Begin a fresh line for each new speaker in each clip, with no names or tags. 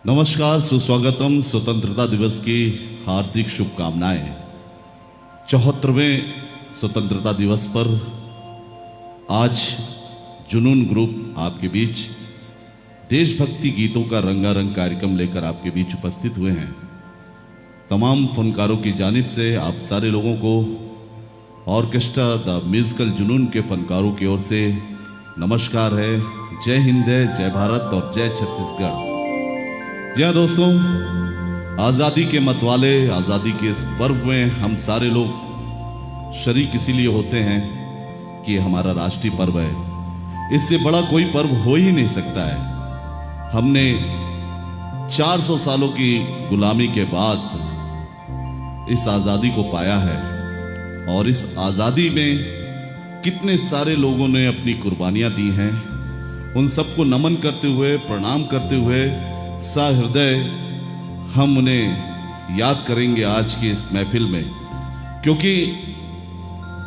नमस्कार, सुस्वागतम। स्वतंत्रता दिवस की हार्दिक शुभकामनाएं। 74वें स्वतंत्रता दिवस पर आज जुनून ग्रुप आपके बीच देशभक्ति गीतों का रंगारंग कार्यक्रम लेकर आपके बीच उपस्थित हुए हैं। तमाम फनकारों की जानिब से आप सारे लोगों को ऑर्केस्ट्रा द म्यूजिकल जुनून के फनकारों की ओर से नमस्कार है। जय हिंद है, जय भारत और जय छत्तीसगढ़। जी हाँ दोस्तों, आज़ादी के मतवाले, आज़ादी के इस पर्व में हम सारे लोग शरीक इसीलिए होते हैं कि हमारा राष्ट्रीय पर्व है। इससे बड़ा कोई पर्व हो ही नहीं सकता है। हमने 400 सालों की गुलामी के बाद इस आज़ादी को पाया है और इस आज़ादी में कितने सारे लोगों ने अपनी कुर्बानियां दी हैं। उन सबको नमन करते हुए, प्रणाम करते हुए सहृदय हम उन्हें याद करेंगे आज की इस महफिल में, क्योंकि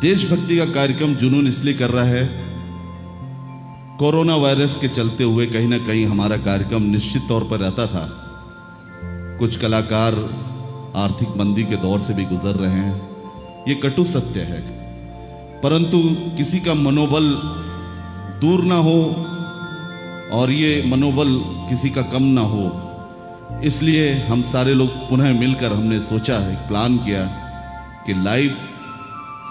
देशभक्ति का कार्यक्रम जुनून इसलिए कर रहा है, कोरोना वायरस के चलते हुए कहीं ना कहीं हमारा कार्यक्रम निश्चित तौर पर रहता था। कुछ कलाकार आर्थिक मंदी के दौर से भी गुजर रहे हैं, ये कटु सत्य है, परंतु किसी का मनोबल दूर ना हो और ये मनोबल किसी का कम ना हो, इसलिए हम सारे लोग पुनः मिलकर हमने सोचा है, प्लान किया कि लाइव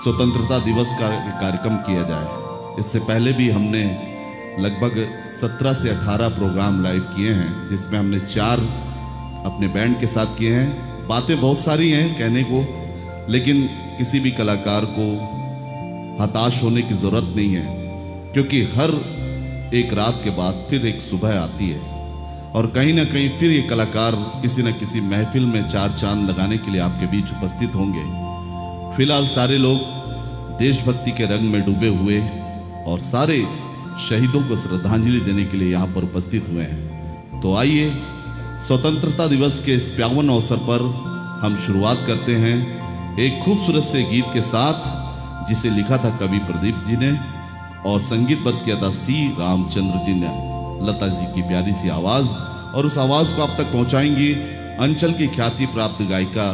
स्वतंत्रता दिवस का कार्यक्रम किया जाए। इससे पहले भी हमने लगभग 17 से 18 प्रोग्राम लाइव किए हैं, जिसमें हमने 4 अपने बैंड के साथ किए हैं। बातें बहुत सारी हैं कहने को, लेकिन किसी भी कलाकार को हताश होने की जरूरत नहीं है, क्योंकि हर एक रात के बाद फिर एक सुबह आती है और कहीं ना कहीं फिर ये कलाकार किसी न किसी महफिल में 4 चांद लगाने के लिए आपके बीच उपस्थित होंगे। फिलहाल सारे लोग देशभक्ति के रंग में डूबे हुए और सारे शहीदों को श्रद्धांजलि देने के लिए यहाँ पर उपस्थित हुए हैं। तो आइए स्वतंत्रता दिवस के इस 51 अवसर पर हम शुरुआत करते हैं एक खूबसूरत से गीत के साथ, जिसे लिखा था कवि प्रदीप जी ने और संगीतबद्ध किया था सी रामचंद्र जी ने। लता जी की प्यारी सी आवाज, और उस आवाज को आप तक पहुंचाएंगी अंचल की ख्याति प्राप्त गायिका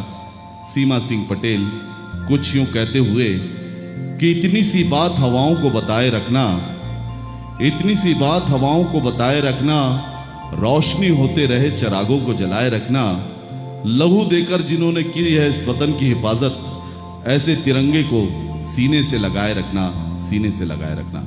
सीमा सिंह पटेल, कुछ यूं कहते हुए कि इतनी सी बात हवाओं को बताए रखना, इतनी सी बात हवाओं को बताए रखना, रोशनी होते रहे चिरागों को जलाए रखना, लहू देकर जिन्होंने की है इस वतन की हिफाजत, ऐसे तिरंगे को सीने से लगाए रखना, सीने से लगाए रखना।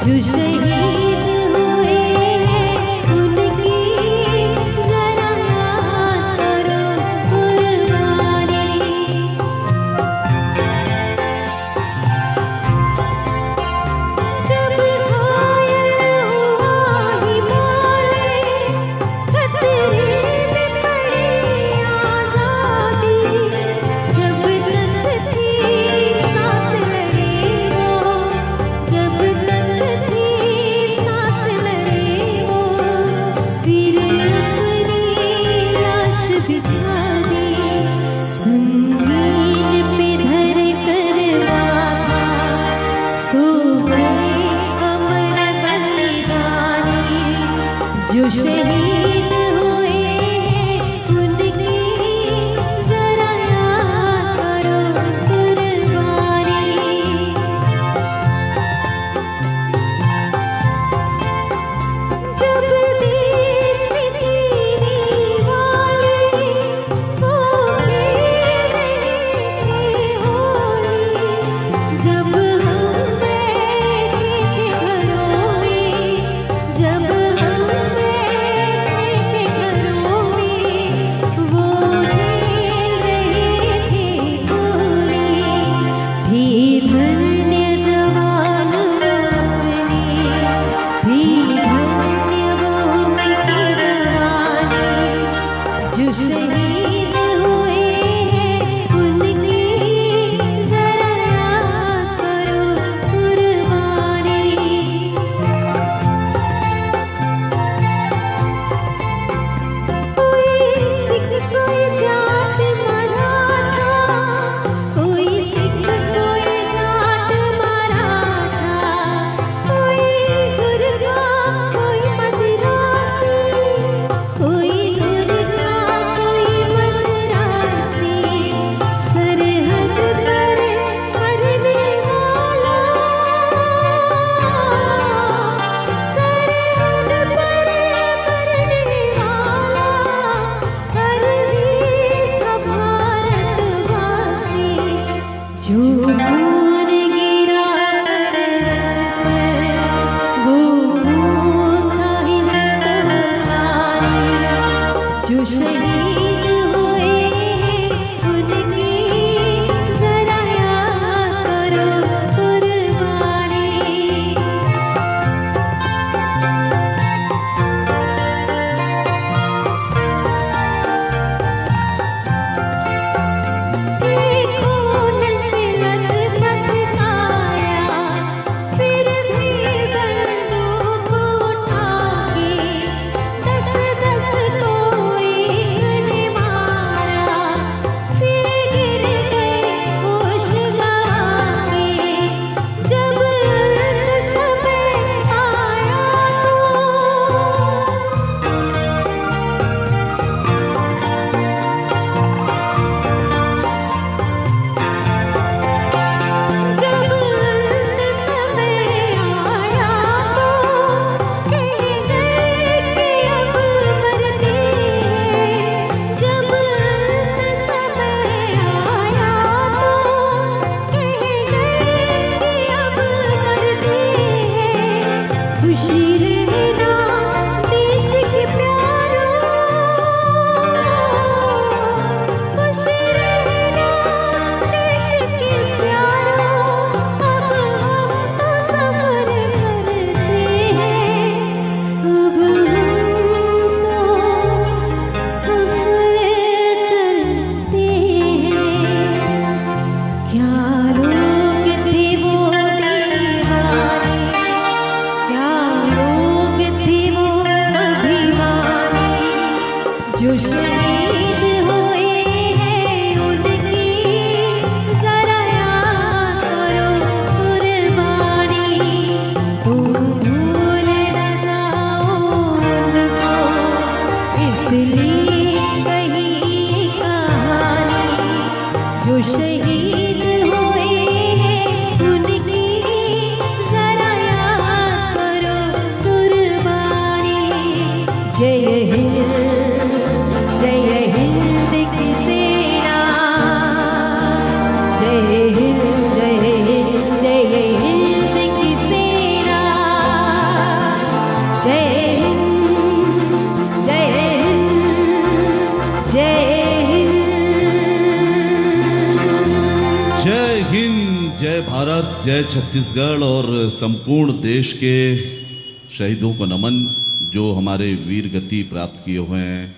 जो शहीद हुए शहीद हुए हैं उनकी जरा याद करो कुर्बानी। जब देश में तेरी वाली वो खेल रहे थे होली, जब हम बैठे थे घरों में, जब हम बैठे थे घरों में, वो झेल रहे थे गोली। थी धन्य जवान अपने, थी धन्य वो उनकी जवानी, जो शहीद हुए हैं उनकी जरा याद करो कुर्बानी। कोई सिख कोई जाट मराठा, कोई सिख कोई जाट मराठा, कोई गुरगा कोई मद्रासी, कोई गुरगा कोई मद्रासी, सरहद पर मरने वाला, सरहद पर मरने वाला, हर वीर था भारतवासी। जो खून गिरा पर्वत पर, वो खून था हिंदुस्तानी। जो शहीद हुए हैं उनकी जरा याद करो कुर्बानी। खून से लथपथ काया, फिर भी बंदूक उठा के, 10-10 को एक ने मारा, फिर गिर गए होश गंवा के। जब अंत समय आया तो जब अंत समय आया तो कह गए कि अब मरते हैं। जब अंत समय आया तो कह गए कि अब मरते हैं। खुशी रहना देश के प्यारों, खुशी रहना देश के प्यारों, अब हम तो सफर करते हैं, अब हम तो सफर करते हैं। क्या लोग थे वो दीवाने, क्या लोग थे वो अभिमानी, जो शहीद हुए हैं उनकी जरा याद करो कुर्बानी। तुम भूल न जाओ उनको, इसलिए कही कहानी। जो शहीद हुए हैं उनकी जरा याद करो कुर्बानी। जय हिंद, जय हिंद की सेना, जय हिंद, जय हिंद, जय हिंद की सेना, जय हिंद, जय हिंद, जय हिंद।
जय हिंद, जय भारत, जय छत्तीसगढ़ और संपूर्ण देश के शहीदों को नमन जो हमारे वीर गति प्राप्त किए हुए हैं।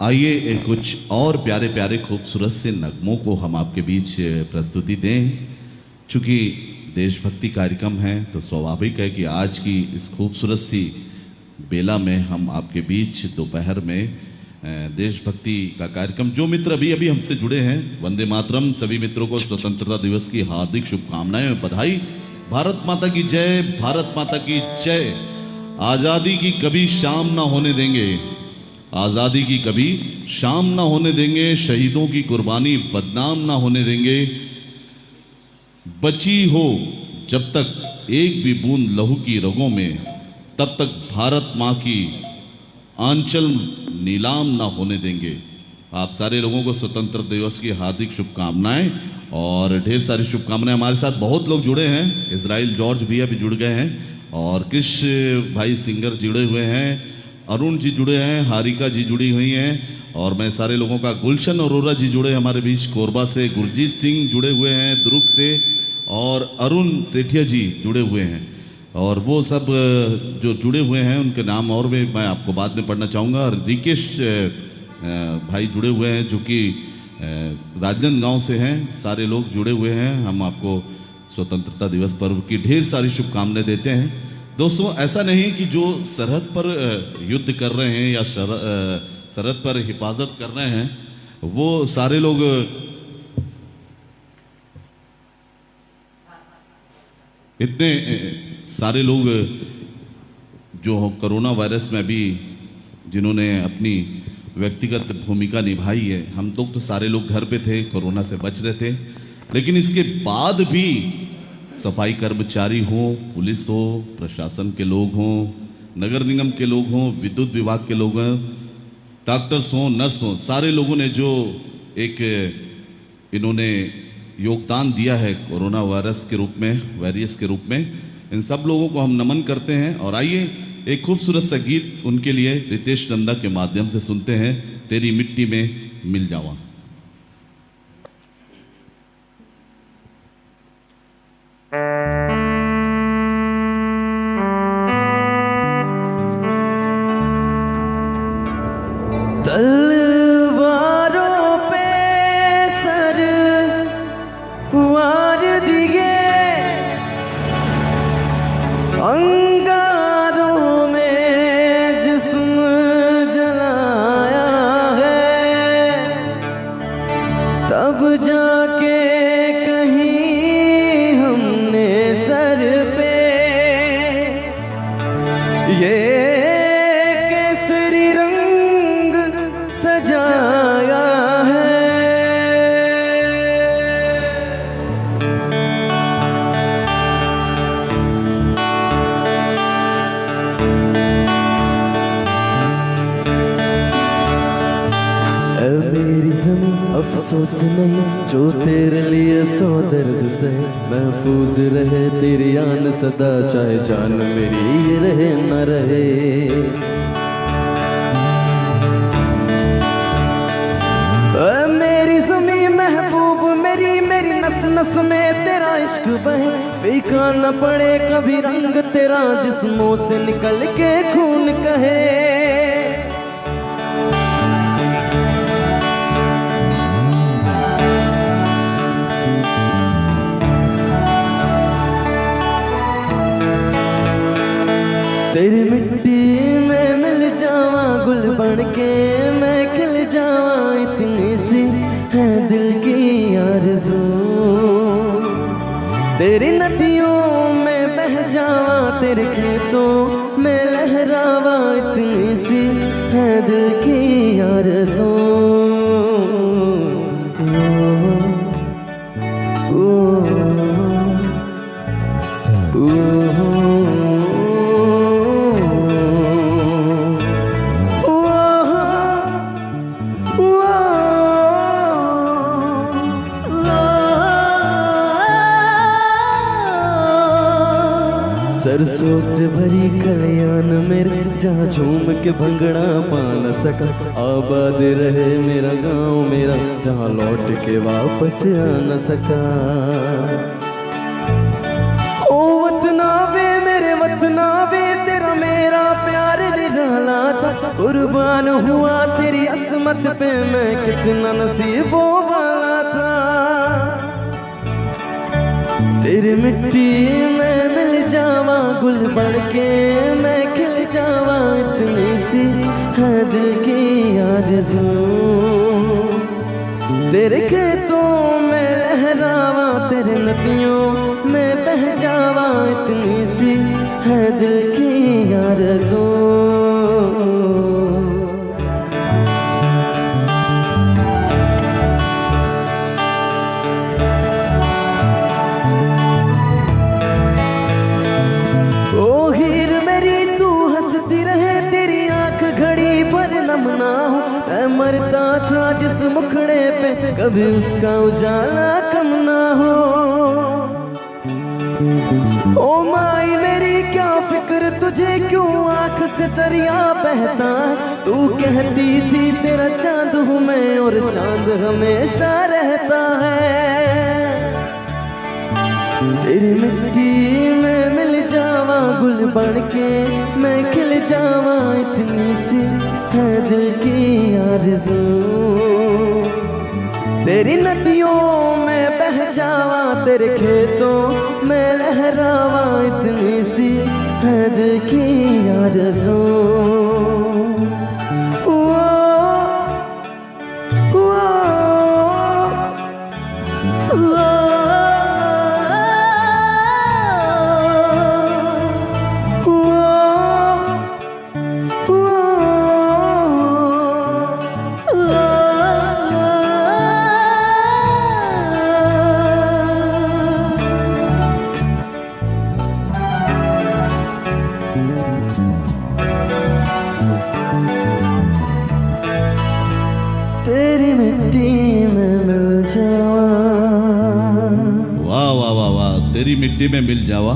आइए कुछ और प्यारे प्यारे खूबसूरत से नगमों को हम आपके बीच प्रस्तुति दें। चूँकि देशभक्ति कार्यक्रम है तो स्वाभाविक है कि आज की इस खूबसूरत सी बेला में हम आपके बीच दोपहर में देशभक्ति का कार्यक्रम, जो मित्र अभी अभी हमसे जुड़े हैं, वंदे मातरम। सभी मित्रों को स्वतंत्रता दिवस की हार्दिक शुभकामनाएं, बधाई। भारत माता की जय, भारत माता की जय। आजादी की कभी शाम ना होने देंगे, आजादी की कभी शाम ना होने देंगे, शहीदों की कुर्बानी बदनाम ना होने देंगे। बची हो जब तक एक भी बूंद लहू की रगों में, तब तक भारत मां की आंचल नीलाम ना होने देंगे। आप सारे लोगों को स्वतंत्र दिवस की हार्दिक शुभकामनाएं और ढेर सारी शुभकामनाएं। हमारे साथ बहुत लोग जुड़े हैं, इजराइल जॉर्ज भैया भी जुड़ गए हैं और कृष भाई सिंगर जुड़े हुए हैं, अरुण जी जुड़े हैं, हारिका जी जुड़ी हुई हैं और मैं सारे लोगों का, गुलशन अरोरा जी जुड़े हमारे बीच कोरबा से, गुरजीत सिंह जुड़े हुए हैं दुर्ग से और अरुण सेठिया जी जुड़े हुए हैं। और वो सब जो जुड़े हुए हैं उनके नाम और भी मैं आपको बाद में पढ़ना चाहूँगा। रिकेश भाई जुड़े हुए हैं जो कि राजनांदगांव से हैं, सारे लोग जुड़े हुए हैं। हम आपको स्वतंत्रता दिवस पर्व की ढेर सारी शुभकामनाएं देते हैं। दोस्तों, ऐसा नहीं कि जो सरहद पर युद्ध कर रहे हैं या सरहद पर हिफाजत कर रहे हैं वो सारे लोग इतने सारे लोग जो कोरोना वायरस में भी जिन्होंने अपनी व्यक्तिगत भूमिका निभाई है, हम लोग तो सारे लोग घर पे थे, कोरोना से बच रहे थे, लेकिन इसके बाद भी सफाई कर्मचारी हो, पुलिस हो, प्रशासन के लोग हों, नगर निगम के लोग हों, विद्युत विभाग के लोग हों, डॉक्टर्स हों, नर्स हों, सारे लोगों ने जो एक इन्होंने योगदान दिया है कोरोना वायरस के रूप में, वैरियस के रूप में, इन सब लोगों को हम नमन करते हैं। और आइए एक खूबसूरत सा गीत उनके लिए रितेश नंदा के माध्यम से सुनते हैं, तेरी मिट्टी में मिल जावा।
तलवारों पे सर वार दिए, अंगारों में जिस्म जलाया है, तब जाके कहीं हमने सर पे ये केसरी रंग सजाया है। ऐ मेरी ज़मीं अफसोस नहीं जो तेरे लिए सौ दर्द सहे, महफूज रहे तेरी आन सदा, चाहे जान मेरी ये रहे न रहे। ऐ मेरी ज़मीं महबूब मेरी, मेरी नस नस में तेरा इश्क बहे, फीका न पड़े कभी रंग तेरा, जिस्मों से निकल के खून कहे। तेरी मिट्टी में मिल जावा, गुल बन के मैं खिल जावा, इतनी सी है दिल की आरज़ू। तेरी नदियों में बह जावा, तेरे खेतों में लहरावा, इतनी सी है दिल की आरज़ू। सरसों से भरी कल्याण मेरे, जहाँ झूम के भंगड़ा पा न सका, आबाद रहे मेरा गांव मेरा, जहाँ लौट के वापस आ न सका। ओ वतना वे मेरे वतना वे, तेरा मेरा प्यार निराला था, कुर्बान हुआ तेरी असमत पे मैं, कितना नसीबों वाला था। तेरी मिट्टी में मिल जावा, गुल बन के मैं खिल जावा, इतनी सी है दिल की आरज़ू। तेरे खेतों में लहरावा, तेरे नदियों में बह जावा, इतनी सी है दिल की आरज़ू। ओ हीर मेरी तू हंसती रहे, तेरी आंख घड़ी पर नम ना हो। मैं मरता था जिस मुखड़े पे, कभी उसका उजाला कम ना हो। ओ माई मेरी क्या फिक्र तुझे, क्यों आंख से दरिया बहता है। तू कहती थी तेरा चांद हूँ मैं, और चांद हमेशा रहता है। तेरी मिट्टी में मिल जावा, गुल बन के मैं खिल जावा, इतनी सी है दिल की आरज़ू। तेरी नदियों में बह जावा, तेरे खेतों में लहरावा, इतनी सी है दिल की आरज़ू। तेरी मिट्टी में मिल जावा।
वाह वाह वाह वाह, तेरी मिट्टी में मिल जावा।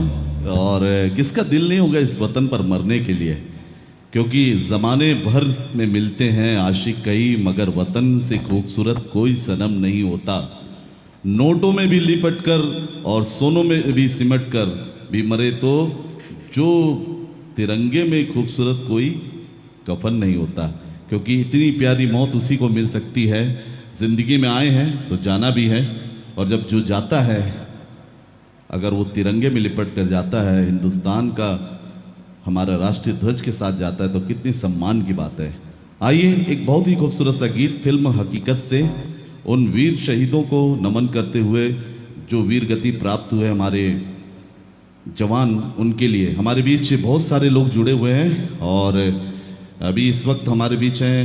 और किसका दिल नहीं होगा इस वतन पर मरने के लिए, क्योंकि ज़माने भर में मिलते हैं आशिक कई, मगर वतन से खूबसूरत कोई सनम नहीं होता। नोटों में भी लिपट कर और सोनों में भी सिमट कर भी मरे तो जो तिरंगे में खूबसूरत कोई कफन नहीं होता, क्योंकि इतनी प्यारी मौत उसी को मिल सकती है। ज़िंदगी में आए हैं तो जाना भी है, और जब जो जाता है अगर वो तिरंगे में लिपट कर जाता है, हिंदुस्तान का हमारा राष्ट्रीय ध्वज के साथ जाता है, तो कितनी सम्मान की बात है। आइए एक बहुत ही खूबसूरत सा गीत फिल्म हकीकत से उन वीर शहीदों को नमन करते हुए जो वीर गति प्राप्त हुए हमारे जवान, उनके लिए हमारे बीच बहुत सारे लोग जुड़े हुए हैं। और अभी इस वक्त हमारे बीच हैं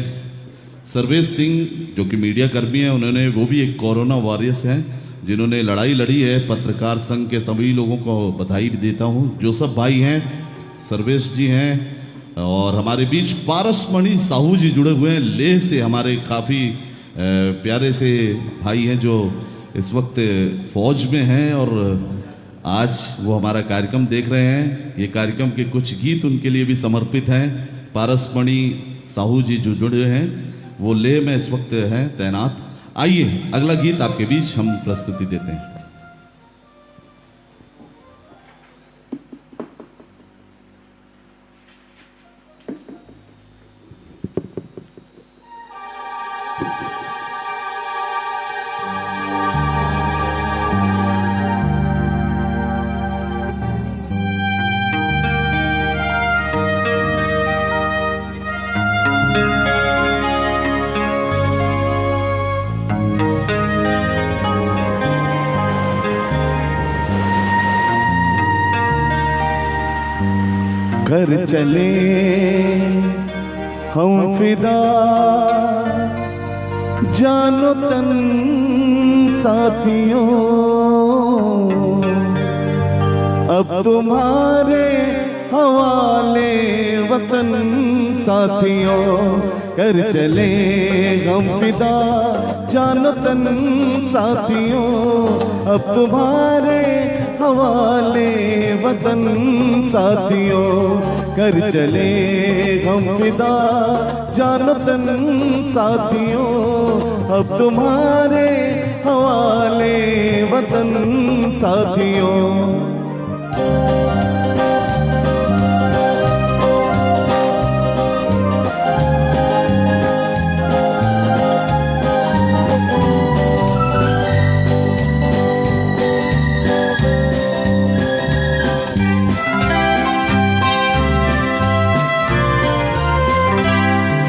सर्वेश सिंह, जो कि मीडिया कर्मी हैं। उन्होंने, वो भी एक कोरोना वॉरियर्स हैं जिन्होंने लड़ाई लड़ी है। पत्रकार संघ के सभी लोगों को बधाई देता हूं। जोसफ भाई हैं, सर्वेश जी हैं, और हमारे बीच पारसमणि साहू जी जुड़े हुए हैं लेह से। हमारे काफ़ी प्यारे से भाई हैं जो इस वक्त फौज में हैं, और आज वो हमारा कार्यक्रम देख रहे हैं। ये कार्यक्रम के कुछ गीत उनके लिए भी समर्पित हैं। पारसमणि साहू जी जो जुड़े हैं वो लेह में इस वक्त हैं तैनात। आइए अगला गीत आपके बीच हम प्रस्तुति देते हैं।
घर चले हम फिदा, जानो तन साथियों, अब तुम्हारे हवाले वतन साथियों। कर चले हम फिदा, जानो तन साथियों, अब तुम्हारे हवाले वतन साथियों। कर चले हम फिदा, जानो तन साथियों, अब तुम्हारे हवाले वतन साथियों।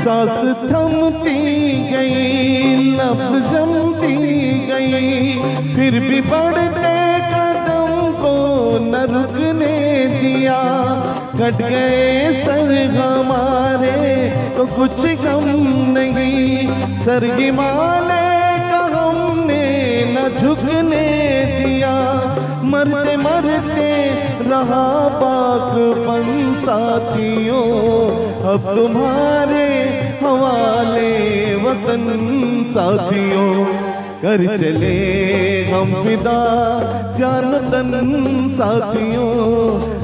सांस थमती गई, लफ्ज़ जमती गई, फिर भी बढ़ते कट गए सर हमारे तो कुछ गम नहीं, सर हिमालय का हमने न झुकने दिया, मरते मरते रहा बागपन साथियों, अब तुम्हारे हवाले वतन साथियों, कर चले हम फिदा जान तन साथियों,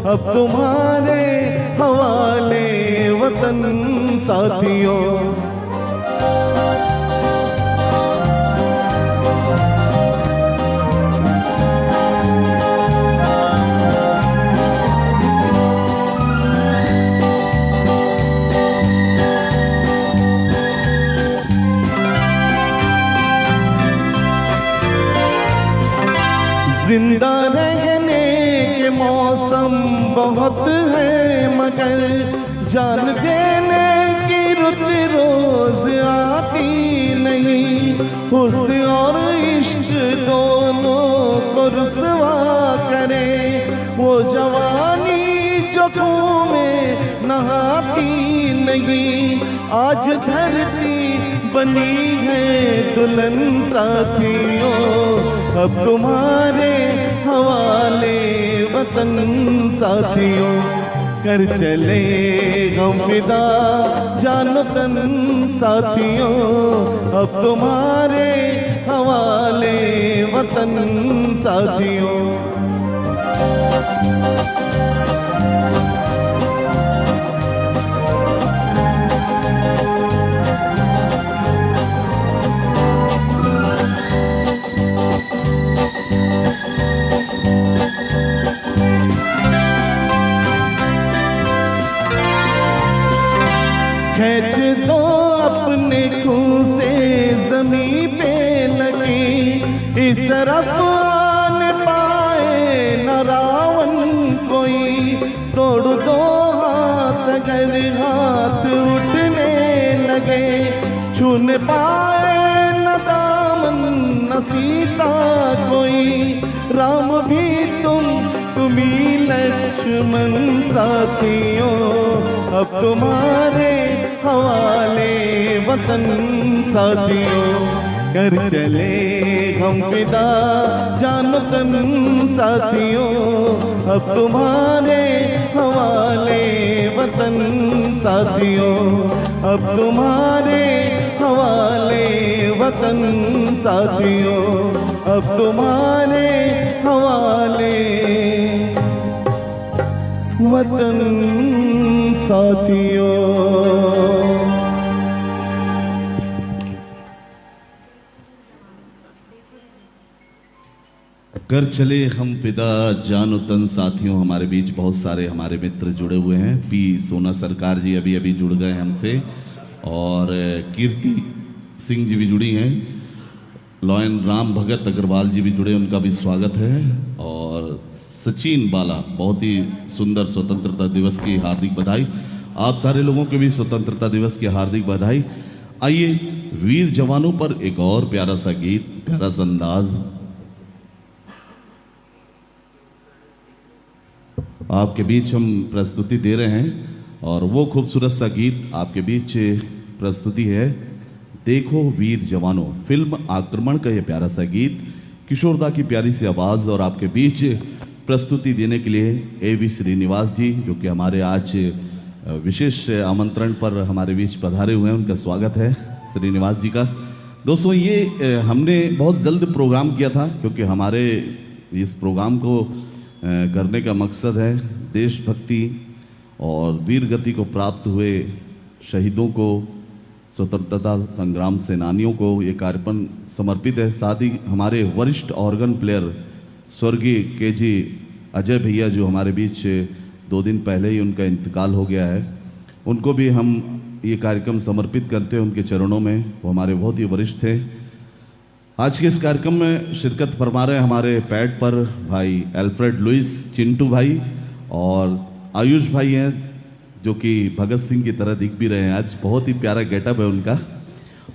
अब तुम्हारे हवाले वतन साथियों। जिंदा रहने के मौसम बहुत है मगर जान देने की रुत रोज आती नहीं, हुस्न और इश्क दोनों को रुसवा करे वो जवानी जो खून में नहाती नहीं, आज धरती बनी है दुल्हन साथियों, अब तुम्हारे हवाले वतन साथियों, कर चले हम फिदा जान तन साथियों, अब तुम्हारे हवाले वतन साथियों। खींच दो अपने खून से जमीन पे लगी, इस तरफ आने पाए न रावण कोई, तोड़ दो हाथ अगर हाथ उठने लगे, छूने पाए न दामन न सीता कोई, राम भी तुम्ही लक्ष्मण साथियों, अब तुम्हारे हवाले वतन साथियों, कर चले हम फिदा जान तन साथियों, अब तुम्हारे हवाले वतन साथियों, अब तुम्हारे हवाले वतन साथियों, अब तुम्हारे हवाले वतन साथियों।
कर चले हम फिदा जानो तन साथियों। हमारे बीच बहुत सारे हमारे मित्र जुड़े हुए हैं। पी सोना सरकार जी अभी अभी जुड़ गए हमसे, और कीर्ति सिंह जी भी जुड़ी हैं, लॉयन राम भगत अग्रवाल जी भी जुड़े, उनका भी स्वागत है, और सचिन बाला, बहुत ही सुंदर स्वतंत्रता दिवस की हार्दिक बधाई। आप सारे लोगों के भी स्वतंत्रता दिवस की हार्दिक बधाई। आइए वीर जवानों पर एक और प्यारा सा गीत, प्यारा सा अंदाज आपके बीच हम प्रस्तुति दे रहे हैं, और वो खूबसूरत सा गीत आपके बीच प्रस्तुति है देखो वीर जवानों, फिल्म आक्रमण का ये प्यारा सा गीत, किशोरदा की प्यारी सी आवाज़, और आपके बीच प्रस्तुति देने के लिए A.V. श्रीनिवास जी, जो कि हमारे आज विशेष आमंत्रण पर हमारे बीच पधारे हुए हैं, उनका स्वागत है श्रीनिवास जी का। दोस्तों ये हमने बहुत जल्द प्रोग्राम किया था, क्योंकि हमारे इस प्रोग्राम को करने का मकसद है देशभक्ति और वीर गति को प्राप्त हुए शहीदों को, स्वतंत्रता संग्राम सेनानियों को ये कार्यक्रम समर्पित है। साथ ही हमारे वरिष्ठ ऑर्गन प्लेयर स्वर्गीय के.जी. अजय भैया, जो हमारे बीच 2 दिन पहले ही उनका इंतकाल हो गया है, उनको भी हम ये कार्यक्रम समर्पित करते हैं उनके चरणों में। वो हमारे बहुत ही वरिष्ठ थे। आज के इस कार्यक्रम में शिरकत फरमा रहे हैं हमारे पैड पर भाई एल्फ्रेड लुइस चिंटू भाई, और आयुष भाई हैं, जो कि भगत सिंह की तरह दिख भी रहे हैं आज, बहुत ही प्यारा गेटअप है उनका।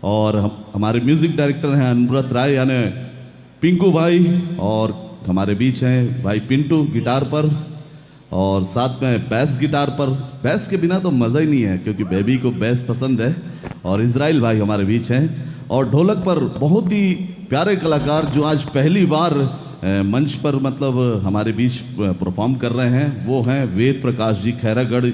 और हमारे म्यूजिक डायरेक्टर हैं अनुव्रत राय यानी पिंकू भाई, और हमारे बीच हैं भाई पिंटू गिटार पर, और साथ में बैस गिटार पर, बैस के बिना तो मज़ा ही नहीं है क्योंकि बेबी को बैस पसंद है, और इजराइल भाई हमारे बीच हैं। और ढोलक पर बहुत ही प्यारे कलाकार जो आज पहली बार मंच पर मतलब हमारे बीच परफॉर्म कर रहे हैं, वो हैं वेद प्रकाश जी। खैरागढ़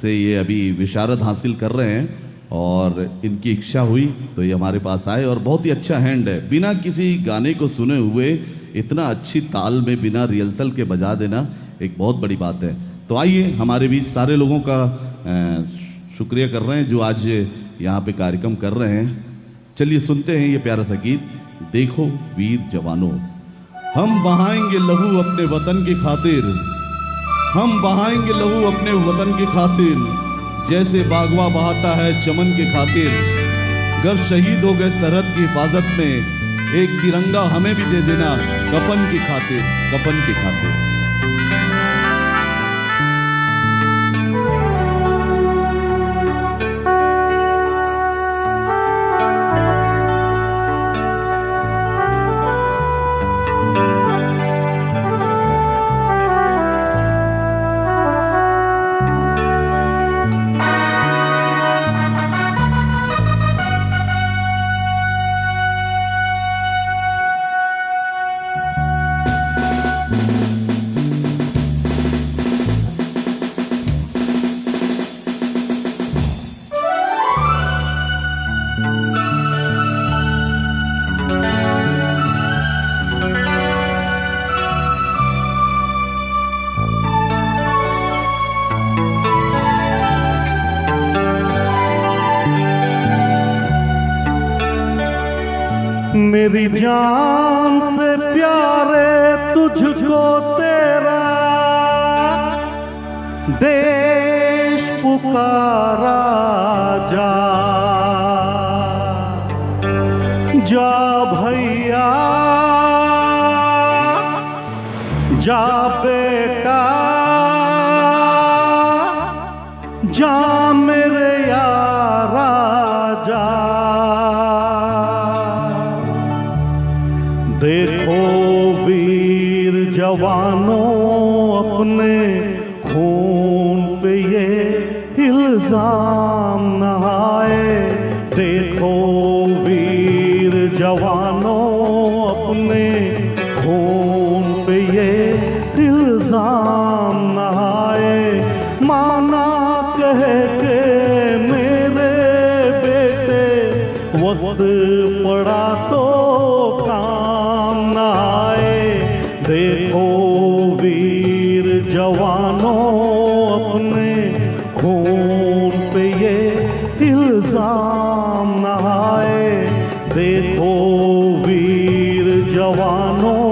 से ये अभी विशारद हासिल कर रहे हैं और इनकी इच्छा हुई तो ये हमारे पास आए, और बहुत ही अच्छा हैंड है। बिना किसी गाने को सुने हुए इतना अच्छी ताल में बिना रिहर्सल के बजा देना एक बहुत बड़ी बात है। तो आइए, हमारे बीच सारे लोगों का शुक्रिया कर रहे हैं जो आज यहाँ पे कार्यक्रम कर रहे हैं। चलिए सुनते हैं ये प्यारा सा गीत, देखो वीर जवानों। हम बहाएंगे लहू अपने वतन की खातिर, हम बहाएंगे लहू अपने वतन की खातिर, जैसे बागवा बहाता है चमन की खातिर। गर शहीद हो गए सरहद की हिफाजत में, एक तिरंगा हमें भी दे देना कफन की खातिर, कफन की खातिर।
मेरी जान से प्यारे तुझको तेरा देश पुकारा, जा जा भैया जा बेटा, जा मेरे यारा जा। देखो वीर जवानों अपने खून पे ये इल्जाम न आए। देखो वीर जवानों अपने खून पे ये इल्जाम न आए। माना कह के मेरे बेटे वक्त पड़ा तो काम न आए। देखो वीर जवानों अपने खून पे ये इल्जाम न आए। देखो वीर जवानों।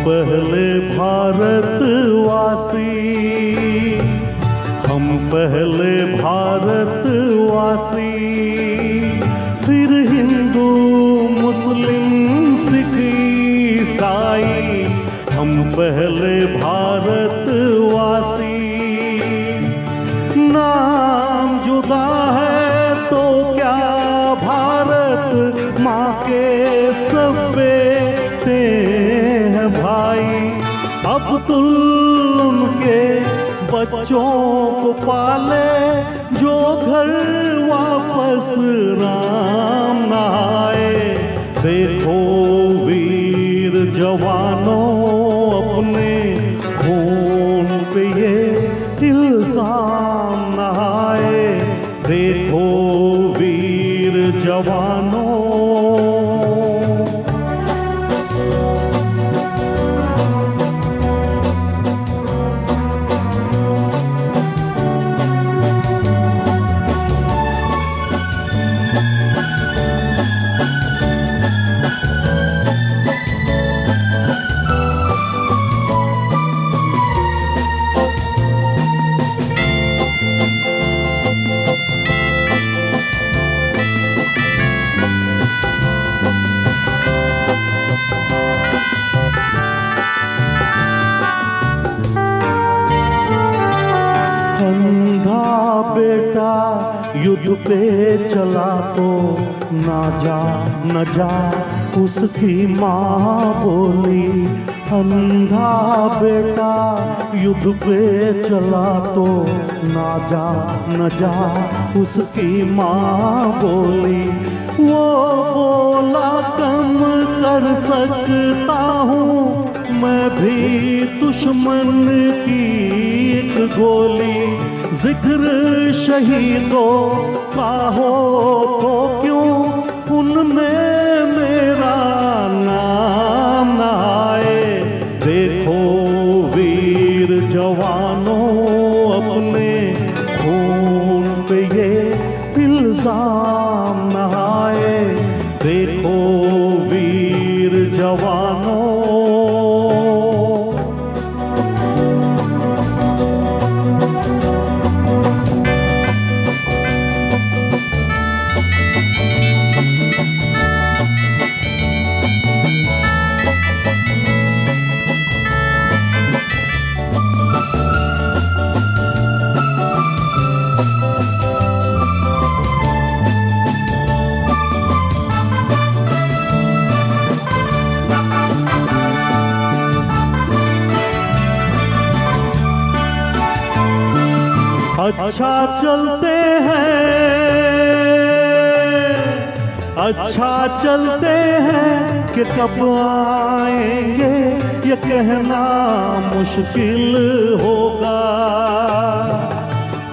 पहले भारतवासी, हम पहले भारतवासी, फिर हिंदू मुस्लिम सिख ईसाई। हम पहले भारतवासी, नाम जुदा है तो क्या भारत माँ के सब बेटे हैं भाई। अब्दुल उनके बच्चों को पाले जो घर वापस राम न आए। देखो वीर जवानों अपने खून पे ये इल्जाम न आए। देखो वीर जवानों।
पे चला तो ना जा न जा, उसकी माँ बोली अंधा बेटा युद्ध पे चला तो ना जा न जा, उसकी माँ बोली। वो बोला कम कर सकता हूँ मैं भी दुश्मन की एक गोली, जिक्र शहीदों का हो तो क्यों उनमें मेरा नाम न आए। देखो वीर जवानों अपने खून पे ये इल्जाम न आए। देखो वीर जवानों। अच्छा चलते हैं, अच्छा चलते हैं कि कब आएंगे ये कहना मुश्किल होगा।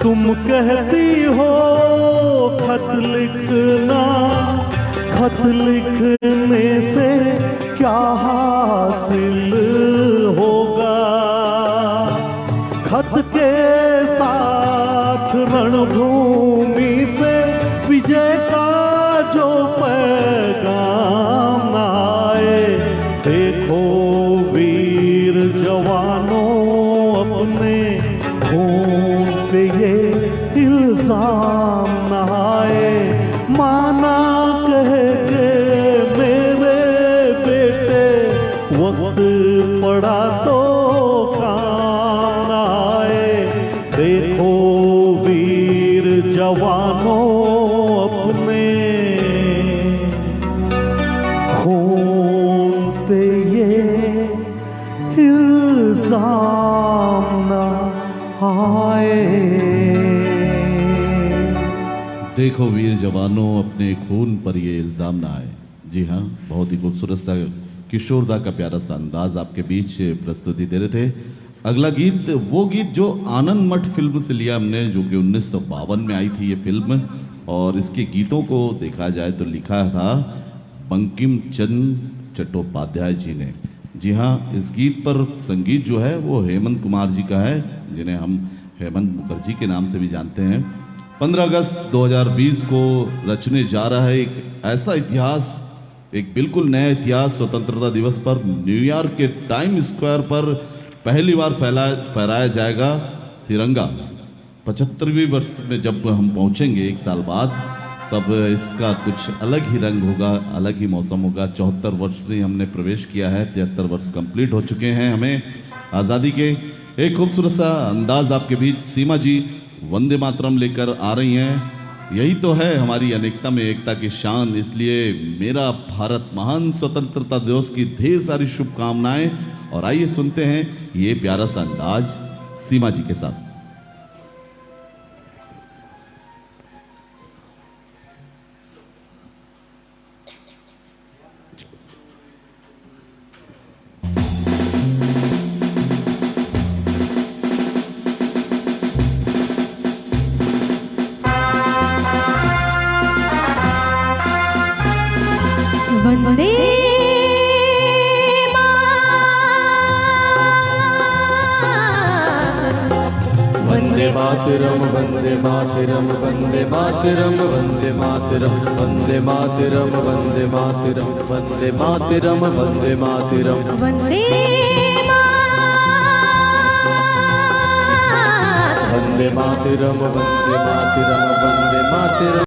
तुम कहती हो खत लिखना, खत लिखने से क्या हासिल होगा। खत के साथ रणभूमि से विजय का जो पैगाम आए। देखो वीर जवानों अपने खून पे ये इल्जाम न आए। माना कह के मेरे बेटे वक्त पड़ा तो काम न आए। देखो वीर जवानों अपने खून पे ये इल्जाम न आए।
देखो वीर जवानों अपने खून पर ये इल्जाम ना आए। जी हाँ, बहुत ही खूबसूरत सा किशोर दा का प्यारा सा अंदाज आपके बीच प्रस्तुति दे रहे थे। अगला गीत वो गीत जो आनंद मठ फिल्म से लिया हमने, जो कि 1952 में आई थी ये फिल्म, और इसके गीतों को देखा जाए तो लिखा था बंकिम चंद्र चट्टोपाध्याय जी ने। जी हाँ, इस गीत पर संगीत जो है वो हेमंत कुमार जी का है, जिन्हें हम हेमंत मुखर्जी के नाम से भी जानते हैं। 15 अगस्त 2020 को रचने जा रहा है एक ऐसा इतिहास, एक बिल्कुल नया इतिहास। स्वतंत्रता दिवस पर न्यूयॉर्क के टाइम स्क्वायर पर पहली बार फहराया जाएगा तिरंगा। 75वीं वर्ष में जब हम पहुंचेंगे एक साल बाद, तब इसका कुछ अलग ही रंग होगा, अलग ही मौसम होगा। 74 वर्ष में हमने प्रवेश किया है, 73 वर्ष कंप्लीट हो चुके हैं हमें आज़ादी के। एक खूबसूरत सा अंदाज आपके बीच सीमा जी वंदे मातरम लेकर आ रही हैं। यही तो है हमारी अनेकता में एकता की शान। इसलिए मेरा भारत महान स्वतंत्रता दिवस की ढेर सारी शुभकामनाएं। और आइए सुनते हैं ये प्यारा सा अंदाज सीमा जी के साथ।
वंदे
मातरम वंदे मातरम वंदे मातरम वंदे मातरम वंदे मातरम वंदे मातरम वंदे मातरम वंदे मातरम
वंदे
वंदे मातरम वंदे मातरम वंदे मातरम।